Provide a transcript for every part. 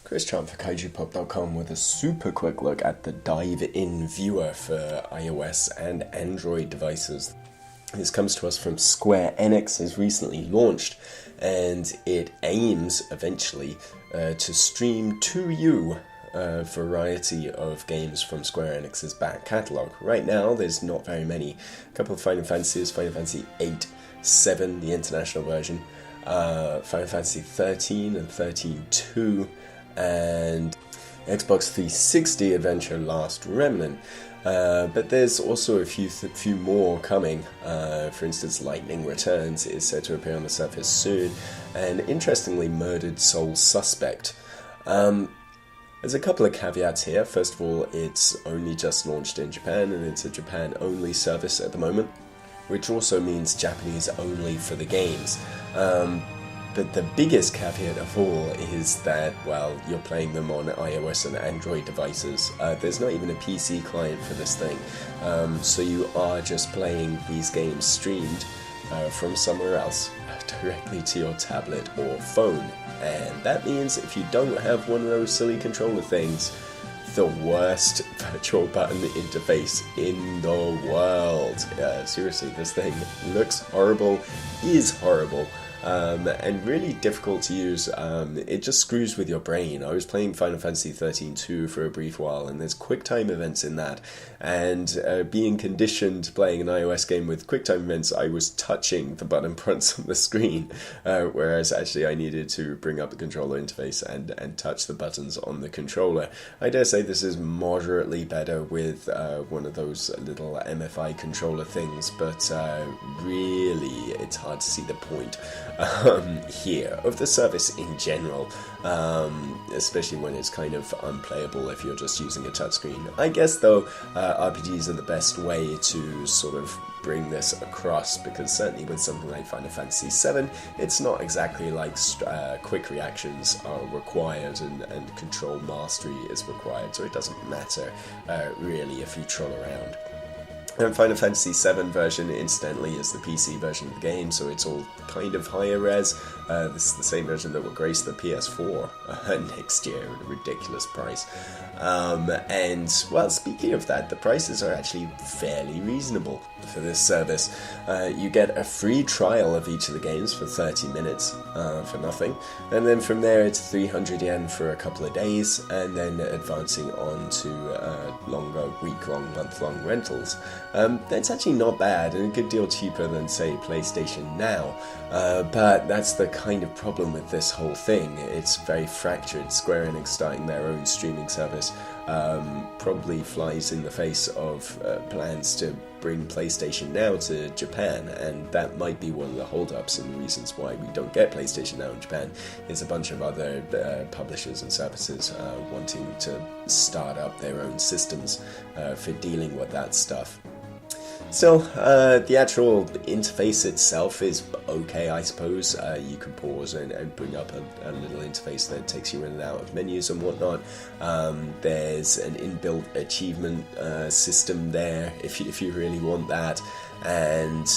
Chris Chan for KaijuPop.com with a super quick look at the dive-in viewer for iOS and Android devices. This comes to us from Square Enix, has recently launched, and it aims eventually to stream to you a variety of games from Square Enix's back catalogue. Right now, there's not very many. A couple of Final Fantasies, Final Fantasy 8, 7, the international version, Final Fantasy 13 and 13-2, and Xbox 360 Adventure Last Remnant. But there's also a few more coming. For instance, Lightning Returns is set to appear on the Surface soon, and interestingly, Murdered Soul Suspect. There's a couple of caveats here. First of all, it's only just launched in Japan, and it's a Japan-only service at the moment, which also means Japanese only for the games. But the biggest caveat of all is that, well, you're playing them on iOS and Android devices. There's not even a PC client for this thing, so you are just playing these games streamed from somewhere else directly to your tablet or phone. And that means if you don't have one of those silly controller things, the worst virtual button interface in the world. Seriously, this thing looks horrible, is horrible, and really difficult to use. It just screws with your brain. I was playing Final Fantasy 13-2 for a brief while, and there's QuickTime events in that, and being conditioned playing an iOS game with QuickTime events, I was touching the button prompts on the screen, whereas actually I needed to bring up the controller interface and touch the buttons on the controller. I dare say this is moderately better with one of those little MFI controller things, but really it's hard to see the point here of the service in general, especially when it's kind of unplayable if you're just using a touchscreen. I guess though RPGs are the best way to sort of bring this across, because certainly with something like Final Fantasy 7, it's not exactly like quick reactions are required and control mastery is required, so it doesn't matter really if you troll around. And Final Fantasy 7 version, incidentally, is the PC version of the game, so it's all kind of higher res. This is the same version that will grace the PS4 next year at a ridiculous price. And, well, speaking of that, the prices are actually fairly reasonable for this service. You get a free trial of each of the games for 30 minutes for nothing, and then from there it's 300 yen for a couple of days, and then advancing on to longer, week-long, month-long rentals. That's actually not bad, and a good deal cheaper than, say, PlayStation Now, but that's the kind of problem with this whole thing. It's very fractured. Square Enix starting their own streaming service probably flies in the face of plans to bring PlayStation Now to Japan, and that might be one of the holdups and the reasons why we don't get PlayStation Now in Japan. Is a bunch of other publishers and services wanting to start up their own systems for dealing with that stuff. Still, the actual interface itself is okay, I suppose. You can pause and bring up a little interface that takes you in and out of menus and whatnot. There's an inbuilt achievement system there if you really want that, and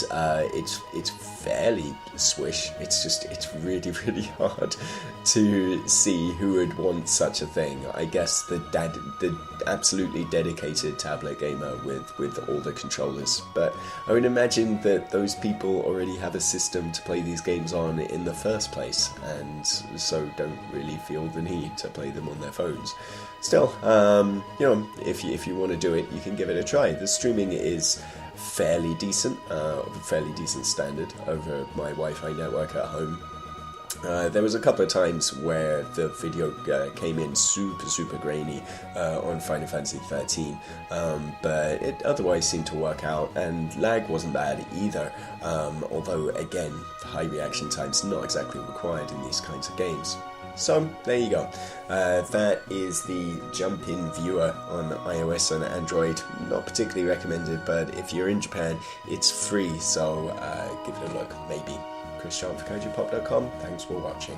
it's fairly swish. It's really, really hard to see who would want such a thing. I guess the absolutely dedicated tablet gamer with all the controllers, but I would imagine that those people already have a system to play these games on in the first place, and so don't really feel the need to play them on their phones. Still, if you want to do it, you can give it a try. The streaming is fairly decent, of a fairly decent standard over my Wi-Fi network at home. There was a couple of times where the video came in super grainy on Final Fantasy 13, but it otherwise seemed to work out, and lag wasn't bad either, although again, high reaction time's not exactly required in these kinds of games. So, there you go. That is the jump-in viewer on iOS and Android. Not particularly recommended, but if you're in Japan, it's free, so give it a look, maybe. Chris Chan for KaijuPop.com. Thanks for watching.